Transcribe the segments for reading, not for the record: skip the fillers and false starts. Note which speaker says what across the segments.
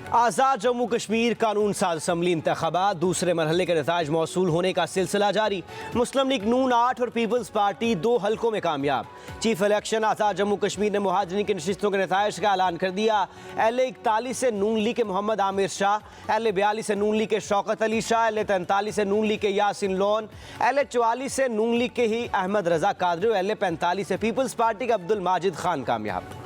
Speaker 1: आज़ाद जम्मू कश्मीर कानून साज असम्बली इंतखाबात दूसरे मरहले के नताज मौसूल होने का सिलसिला जारी। मुस्लिम लीग नून 8 और पीपल्स पार्टी 2 हल्कों में कामयाब। चीफ इलेक्शन आज़ाद जम्मू कश्मीर ने मुहाजिरीन की नशिस्तों के नताइज का ऐलान कर दिया। LA41 से नून लीग के मोहम्मद आमिर शाह, LA42 से नून लीग के शौकत अली शाह, LA43 से नून लीग के यासिन लोन, LA44 से नून लीग के ही अहमद रजा कादरी और LA45 से पीपल्स पार्टी के अब्दुल माजिद खान कामयाब।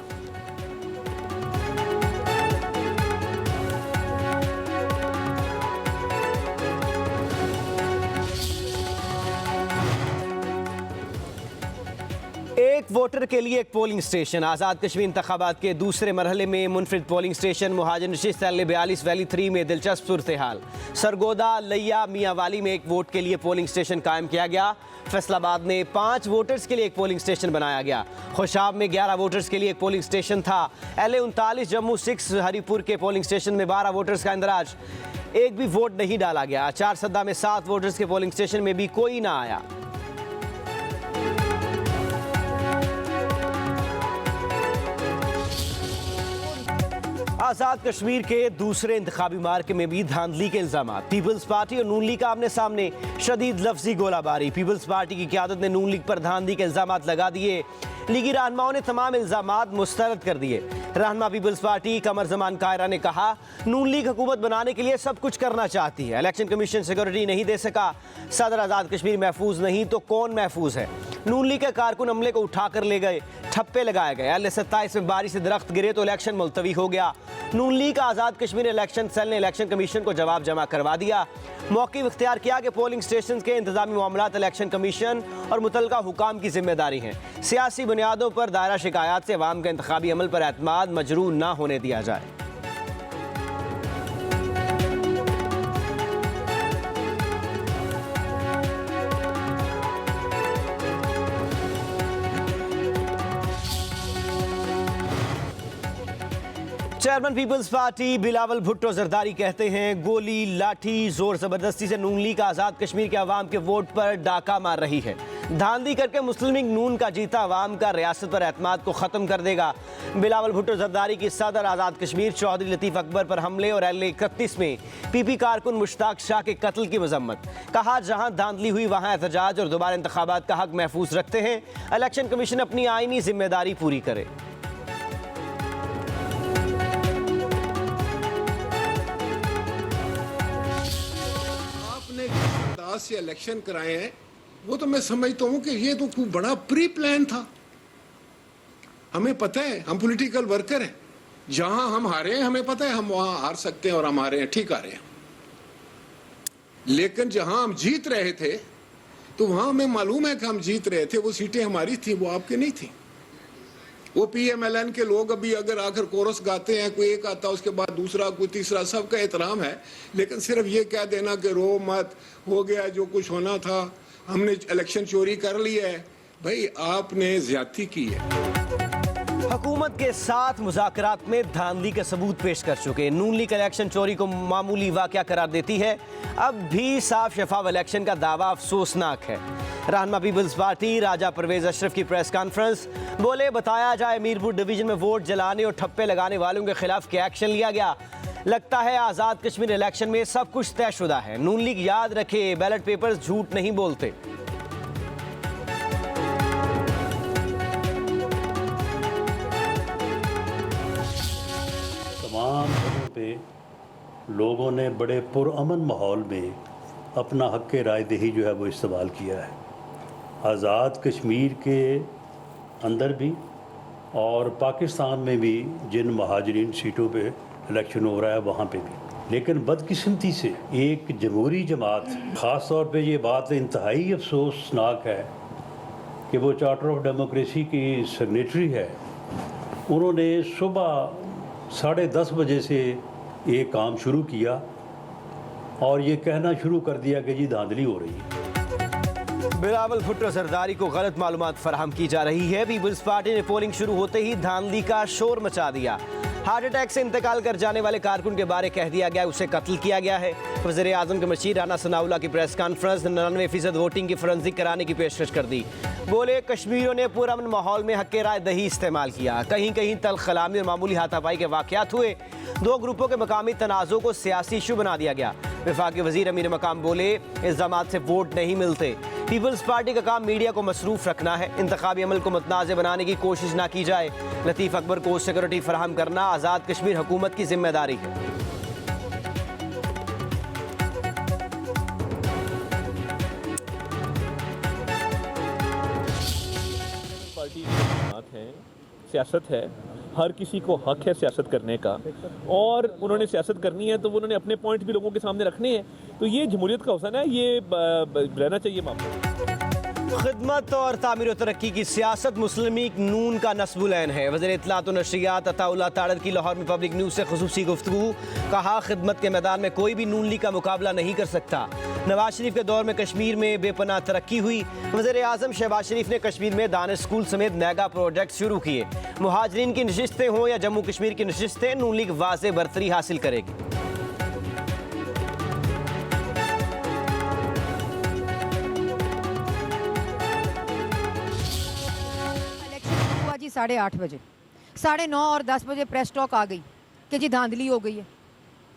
Speaker 1: एक वोटर के लिए एक पोलिंग स्टेशन। आज़ाद कश्मीर इंतखाबात के दूसरे मरहले में मुनफरिद पोलिंग स्टेशन। मुहाजिर नशिस्त LA42 वैली 3 में दिलचस्प सूरत हाल। सरगोदा, लैया, मियांवाली में एक वोट के लिए पोलिंग स्टेशन कायम किया गया। फैसलाबाद में 5 वोटर्स के लिए एक पोलिंग स्टेशन बनाया गया। खुशाब में 11 वोटर्स के लिए एक पोलिंग स्टेशन था। LA39 जम्मू 6 हरिपुर के पोलिंग स्टेशन में 12 वोटर्स का इंदराज। एक भी वोट नहीं डाला गया। चार सद्दा में 7 वोटर्स के पोलिंग स्टेशन में भी कोई ना आया। आज़ाद कश्मीर के दूसरे इंतखाबी मार्के में भी धांधली के इल्जाम। पीपल्स पार्टी और नून लीग का आमने सामने शदीद लफ्जी गोलाबारी। पीपल्स पार्टी की क़यादत ने नून लीग पर धांधली के इल्जाम लगा दिए। लीगी रहनुमाओं ने तमाम इल्जाम मुस्तरद कर दिए। रहनुमा पीपल्स पार्टी कमर जमान कायरा ने कहा, नून लीग हुकूमत बनाने के लिए सब कुछ करना चाहती है। इलेक्शन कमीशन सिक्योरिटी नहीं दे सका। सदर आज़ाद कश्मीर महफूज नहीं तो कौन महफूज है। नून लीग के कारकुन अमले को उठाकर ले गए, ठप्पे लगाए गए। LA27 में बारिश से दरख्त गिरे तो इलेक्शन मुलतवी हो गया। नून league Azad Kashmir election cell ने इलेक्शन कमीशन को जवाब जमा करवा दिया। मौक़िफ़ इख्तियार किया कि पोलिंग स्टेशन के इंतजामी मामलात इलेक्शन कमीशन और मुतलका हुकाम की जिम्मेदारी हैं। सियासी बुनियादों पर दायरा शिकायत से अवाम के इंतखाबी अमल पर एतमाद मजरूह ना होने दिया जाए। Chairman peoples party Bilawal Bhutto Zardari कहते हैं, गोली, लाठी, जोर जबरदस्ती से नून लीग आज़ाद कश्मीर के अवाम के वोट पर डाका मार रही है। धांधली करके मुस्लिम लीग नून का जीता अवाम का रियासत पर एतमाद को ख़त्म कर देगा। बिलावल भुट्टो जरदारी की सदर आज़ाद कश्मीर चौधरी लतीफ़ अकबर पर हमले और LA31 में PP कारकुन मुश्ताक शाह के कत्ल की मजम्मत। कहा, जहां धांधली हुई वहां एहतजाज और दोबारा इंतखाबात का हक महफूज रखते हैं। इलेक्शन कमीशन अपनी आईनी जिम्मेदारी पूरी करे।
Speaker 2: से इलेक्शन कराए हैं, वो तो मैं समझता हूं कि ये तो खूब बड़ा प्री प्लान था। हमें पता है, हम पॉलिटिकल वर्कर हैं। जहां हम हारे हैं हमें पता है, हम वहां हार सकते हैं और हम हारे हैं, ठीक आ रहे हैं। लेकिन जहां हम जीत रहे थे तो वहां हमें मालूम है कि हम जीत रहे थे। वो सीटें हमारी थी, वो आपके नहीं थी। वो PMLN के लोग अभी अगर आकर कोरस गाते हैं, कोई एक आता उसके बाद दूसरा, कोई तीसरा, सबका एहतराम है। लेकिन सिर्फ ये कह देना कि रो मत, हो गया जो कुछ होना था, हमने इलेक्शन चोरी कर लिया है, भाई आपने ज्यादती की है।
Speaker 1: हुकूमत के साथ मुज़ाकरात में धांधली के सबूत पेश कर चुके नून लीग इलेक्शन चोरी को मामूली वाक़या करार देती है। अब भी साफ शफाफ इलेक्शन का दावा अफसोसनाक है। रहनुमा पीपल्स पार्टी राजा परवेज अशरफ की प्रेस कॉन्फ्रेंस। बोले, बताया जाए मीरपुर डिवीजन में वोट जलाने और ठप्पे लगाने वालों के खिलाफ क्या एक्शन लिया गया। लगता है आज़ाद कश्मीर इलेक्शन में सब कुछ तयशुदा है। नून लीग याद रखे, बैलेट पेपर्स झूठ नहीं बोलते।
Speaker 3: तमाम जगहों पे लोगों ने बड़े पुरअमन माहौल में अपना हक़ राय दही जो है वो इस्तेमाल किया है। आज़ाद कश्मीर के अंदर भी और पाकिस्तान में भी जिन महाजरीन सीटों पे इलेक्शन हो रहा है वहाँ पे भी। लेकिन बदकिस्मती से एक जमहूरी जमात, ख़ास तौर पे ये बात इंतहाई अफसोसनाक है कि वो चार्टर ऑफ डेमोक्रेसी की सिग्नेटरी है, उन्होंने सुबह 10:30 बजे से ये काम शुरू किया और ये कहना शुरू कर दिया कि जी धांधली हो रही है।
Speaker 1: बिलावल भुट्टो जरदारी को गलत मालूमात फराहम की जा रही है। पीपल्स पार्टी ने पोलिंग शुरू होते ही धांधली का शोर मचा दिया। हार्ट अटैक से इंतकाल कर जाने वाले कारकुन के बारे कह दिया गया उसे कत्ल किया गया है। वज़ीर आज़म के मशीर राना सनाउल्लाह की प्रेस कॉन्फ्रेंस, 99% वोटिंग की फोरेंसिक कराने की पेशकश कर दी। बोले कश्मीरियों ने पुरअमन माहौल में हक़ राय दही इस्तेमाल किया। कहीं कहीं तल्ख कलामी और मामूली हाथापाई के वाक़यात हुए। दो ग्रुपों के मकामी तनाज़ों को सियासी इशू बना दिया गया। वफाकी वज़ीर अमीर मकाम बोले इल्ज़ामात से वोट नहीं मिलते। पीपल्स पार्टी का काम मीडिया को मसरूफ़ रखना है, इंतखाबी अमल को मुतनाज़ बनाने की कोशिश ना की जाए। लतीफ़ अकबर को सिक्योरिटी फराहम करना आज़ाद कश्मीर हुकूमत की जिम्मेदारी है।
Speaker 4: पार्टी की बात है, सियासत है, हर किसी को हक है सियासत करने का, और उन्होंने सियासत करनी है तो उन्होंने अपने पॉइंट भी लोगों के सामने रखने हैं। तो ये जमहूरियत का हुसन है, ये रहना चाहिए मामला।
Speaker 1: खिदमत और तामीर और तरक्की की सियासत मुस्लिम लीग नून का नस्बुल ऐन है। वज़ीर इत्तलात और नशरियात अताउल्लाह ताड़र की लाहौर में पब्लिक न्यूज़ से खुसूसी गुफ्तगू। कहा खिदमत के मैदान में कोई भी नून लीग का मुकाबला नहीं कर सकता। नवाज शरीफ के दौर में कश्मीर में बेपनाह तरक्की हुई। वज़ीर आज़म शहबाज शरीफ ने कश्मीर में दानिश स्कूल समेत मेगा प्रोजेक्ट शुरू किए। मुहाजिरीन की नशिस्तें हों या जम्मू कश्मीर की नशिस्तें, नून लीग वाज़े बरतरी हासिल करेगी।
Speaker 5: जी 8:30 बजे, 9:30 और 10 बजे प्रेस टॉक आ गई कि जी धांधली हो गई है।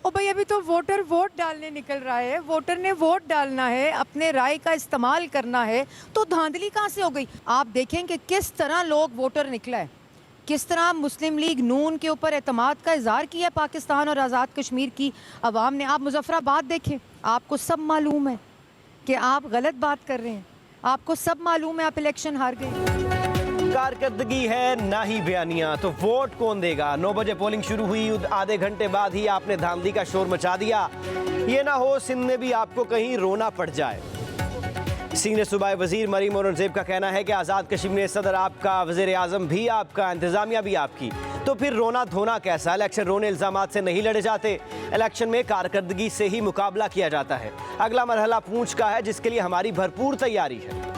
Speaker 5: ओ भाई, अभी तो वोटर वोट डालने निकल रहा है, वोटर ने वोट डालना है, अपने राय का इस्तेमाल करना है, तो धांधली कहाँ से हो गई? आप देखें कि किस तरह लोग वोटर निकला है, किस तरह मुस्लिम लीग नून के ऊपर एतमाद का इजहार किया पाकिस्तान और आज़ाद कश्मीर की अवाम ने। आप मुजफ्फराबाद देखें, आपको सब मालूम है कि आप गलत बात कर रहे हैं, आपको सब मालूम है आप इलेक्शन हार गए।
Speaker 1: कारकर्दगी है ना ही बयानियां, तो वोट कौन देगा? 9 बजे पोलिंग शुरू हुई, आधे घंटे बाद ही आपने धांधली का शोर मचा दिया। ये ना हो सिंध में भी आपको कहीं रोना पड़ जाए। सीनियर सूबाई वजीर मरीम औरंगजेब का कहना है कि आज़ाद कश्मीर में सदर आपका, वज़ीर आज़म भी आपका, इंतज़ामिया भी आपकी, तो फिर रोना धोना कैसा? इलेक्शन रोने इल्ज़ामात से नहीं लड़े जाते, इलेक्शन में कारकर्दगी से ही मुकाबला किया जाता है। अगला मरहला पूंछ का है, जिसके लिए हमारी भरपूर तैयारी है।